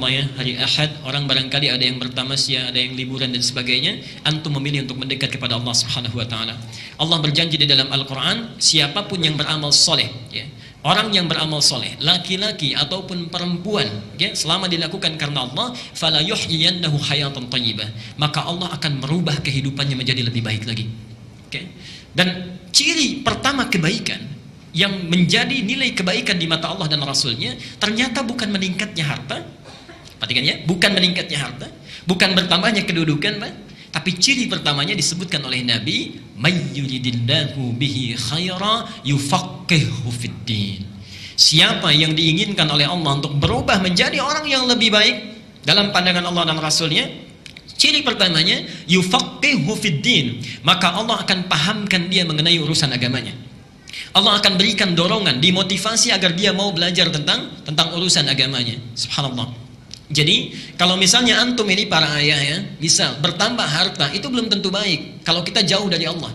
hari Ahad, orang barangkali ada yang bertamasya, ada yang liburan dan sebagainya, antum memilih untuk mendekat kepada Allah Subhanahu wa taala. Allah berjanji di dalam Al-Qur'an, siapapun yang beramal soleh, ya, orang yang beramal soleh, laki-laki ataupun perempuan, ya, selama dilakukan karena Allah, fala yuhyiyannahu hayatan thayyibah, maka Allah akan merubah kehidupannya menjadi lebih baik lagi. Okay? Dan ciri pertama kebaikan yang menjadi nilai kebaikan di mata Allah dan Rasulnya, ternyata bukan meningkatnya harta. Perhatikan ya, bukan meningkatnya harta, bukan bertambahnya kedudukan, tapi ciri pertamanya disebutkan oleh Nabi, may yuridillahu bihi khaira yufaqihuhu fiddin. Siapa yang diinginkan oleh Allah untuk berubah menjadi orang yang lebih baik dalam pandangan Allah dan Rasulnya, ciri pertamanya yufaqihuhu fiddin, maka Allah akan pahamkan dia mengenai urusan agamanya. Allah akan berikan dorongan, dimotivasi agar dia mau belajar tentang urusan agamanya. Subhanallah. Jadi kalau misalnya antum ini para ayah ya, misal bertambah harta itu belum tentu baik kalau kita jauh dari Allah.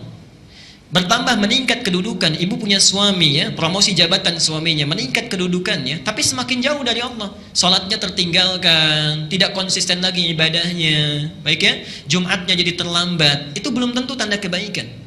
Bertambah meningkat kedudukan, ibu punya suami ya, promosi jabatan suaminya, meningkat kedudukannya, tapi semakin jauh dari Allah. Salatnya tertinggalkan, tidak konsisten lagi ibadahnya, baik ya, Jumatnya jadi terlambat, itu belum tentu tanda kebaikan.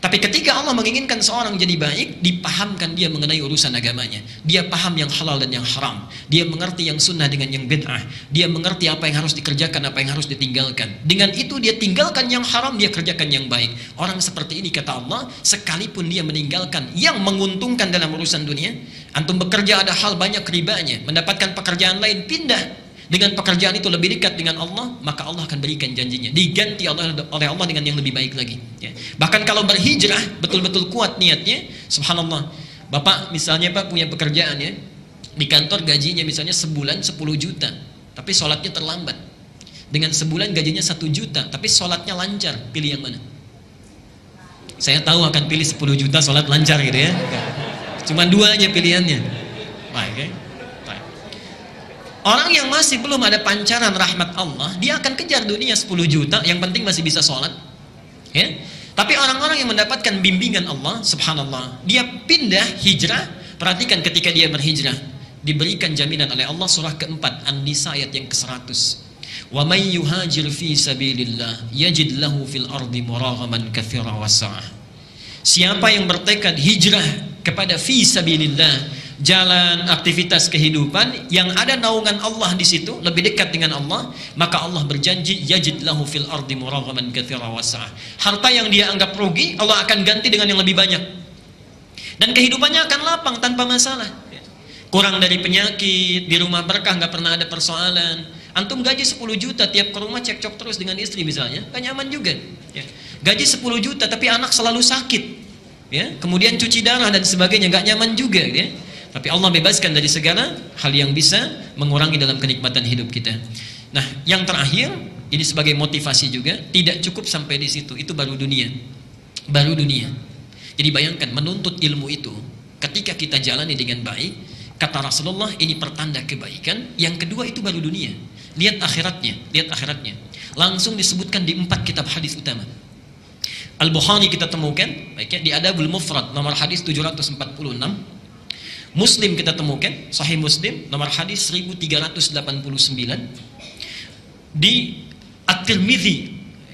Tapi ketika Allah menginginkan seorang jadi baik, dipahamkan dia mengenai urusan agamanya. Dia paham yang halal dan yang haram. Dia mengerti yang sunnah dengan yang bid'ah. Dia mengerti apa yang harus dikerjakan, apa yang harus ditinggalkan. Dengan itu dia tinggalkan yang haram, dia kerjakan yang baik. Orang seperti ini kata Allah, sekalipun dia meninggalkan yang menguntungkan dalam urusan dunia, antum bekerja ada hal banyak ribanya, mendapatkan pekerjaan lain, pindah. Dengan pekerjaan itu lebih dekat dengan Allah, maka Allah akan berikan janjinya, diganti oleh Allah dengan yang lebih baik lagi ya. Bahkan kalau berhijrah betul-betul kuat niatnya, subhanallah. Bapak misalnya Pak punya pekerjaan ya, di kantor gajinya misalnya sebulan 10 juta, tapi sholatnya terlambat. Dengan sebulan gajinya 1 juta, tapi sholatnya lancar, pilih yang mana? Saya tahu akan pilih 10 juta sholat lancar gitu ya. Cuman dua aja pilihannya. Baik ya. Orang yang masih belum ada pancaran rahmat Allah, dia akan kejar dunia 10 juta, yang penting masih bisa sholat ya. Tapi orang-orang yang mendapatkan bimbingan Allah, subhanallah, dia pindah hijrah. Perhatikan ketika dia berhijrah, diberikan jaminan oleh Allah, surah keempat An-Nisa ayat yang ke-100, wa may yuhajir fi sabilillah yajid lahu fil ardi muraghaman katsira wasa'ah. Siapa yang bertekad hijrah kepada fi sabilillah, jalan aktivitas kehidupan yang ada naungan Allah di situ, lebih dekat dengan Allah, maka Allah berjanji yajid lahu fil ardi muraghaman katsira wasa'ah. Harta yang dia anggap rugi, Allah akan ganti dengan yang lebih banyak. Dan kehidupannya akan lapang tanpa masalah. Kurang dari penyakit, di rumah berkah, nggak pernah ada persoalan. Antum gaji 10 juta, tiap ke rumah cekcok terus dengan istri misalnya, kan nyaman juga ya. Gaji 10 juta tapi anak selalu sakit ya, kemudian cuci darah dan sebagainya, nggak nyaman juga ya. Tapi Allah bebaskan dari segala hal yang bisa mengurangi dalam kenikmatan hidup kita. Nah, yang terakhir, ini sebagai motivasi juga, tidak cukup sampai di situ, itu baru dunia. Baru dunia. Jadi bayangkan, menuntut ilmu itu, ketika kita jalani dengan baik, kata Rasulullah, ini pertanda kebaikan. Yang kedua, itu baru dunia. Lihat akhiratnya, lihat akhiratnya. Langsung disebutkan di 4 kitab hadis utama. Al-Bukhari kita temukan, baiknya di Adabul Mufrad, nomor hadis 746. Muslim kita temukan, Sahih Muslim nomor hadis 1389. Di At-Tirmidzi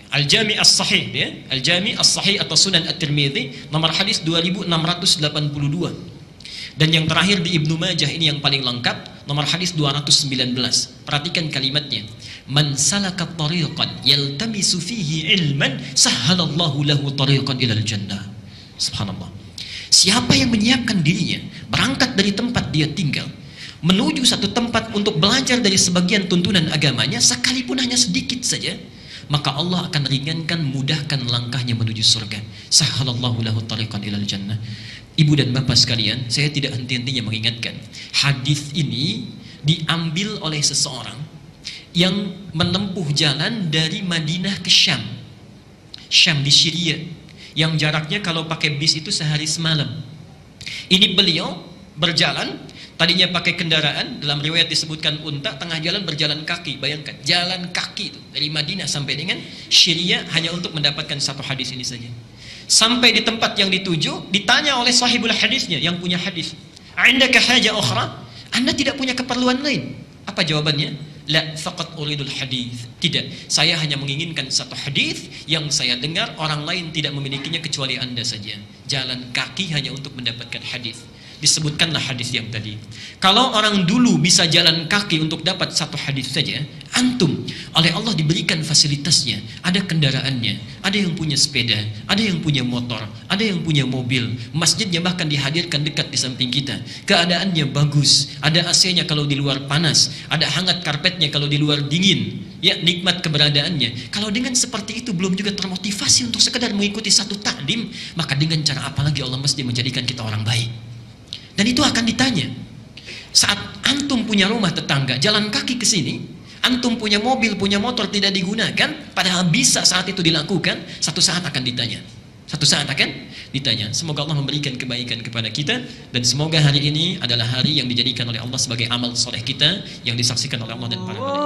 Al-Jami' As-Sahih ya, Al-Jami' As-Sahih atau Sunan At-Tirmidzi nomor hadis 2682. Dan yang terakhir di Ibnu Majah, ini yang paling lengkap, nomor hadis 219. Perhatikan kalimatnya. Man salaka tariqan yaltamisu fihi ilman sahhalallahu lahu tariqan ilal jannah. Subhanallah. Siapa yang menyiapkan dirinya berangkat dari tempat dia tinggal menuju satu tempat untuk belajar dari sebagian tuntunan agamanya, sekalipun hanya sedikit saja, maka Allah akan ringankan, mudahkan langkahnya menuju surga. Sahhalallahu lahu tariqan ilal jannah. Ibu dan bapak sekalian, saya tidak henti-hentinya mengingatkan, hadis ini diambil oleh seseorang yang menempuh jalan dari Madinah ke Syam. Syam di Syria, yang jaraknya kalau pakai bis itu sehari semalam. Ini beliau berjalan, tadinya pakai kendaraan, dalam riwayat disebutkan unta, tengah jalan berjalan kaki. Bayangkan, jalan kaki itu dari Madinah sampai dengan Syria hanya untuk mendapatkan satu hadis ini saja. Sampai di tempat yang dituju, ditanya oleh sahibul hadisnya, yang punya hadis, "Indaka haja ukhra?" Anda tidak punya keperluan lain? Apa jawabannya? La faqat uridul hadis. Tidak, saya hanya menginginkan satu hadis yang saya dengar orang lain tidak memilikinya kecuali Anda saja. Jalan kaki hanya untuk mendapatkan hadis. Disebutkanlah hadis yang tadi. Kalau orang dulu bisa jalan kaki untuk dapat satu hadis saja, antum oleh Allah diberikan fasilitasnya, ada kendaraannya, ada yang punya sepeda, ada yang punya motor, ada yang punya mobil, masjidnya bahkan dihadirkan dekat di samping kita, keadaannya bagus, ada AC-nya kalau di luar panas, ada hangat karpetnya kalau di luar dingin, ya nikmat keberadaannya. Kalau dengan seperti itu belum juga termotivasi untuk sekedar mengikuti satu taklim, maka dengan cara apa lagi Allah mesti menjadikan kita orang baik? Dan itu akan ditanya. Saat antum punya rumah tetangga, jalan kaki ke sini, antum punya mobil, punya motor tidak digunakan, padahal bisa saat itu dilakukan, satu saat akan ditanya. Satu saat akan ditanya. Semoga Allah memberikan kebaikan kepada kita, dan semoga hari ini adalah hari yang dijadikan oleh Allah sebagai amal soleh kita yang disaksikan oleh Allah dan para malaikat.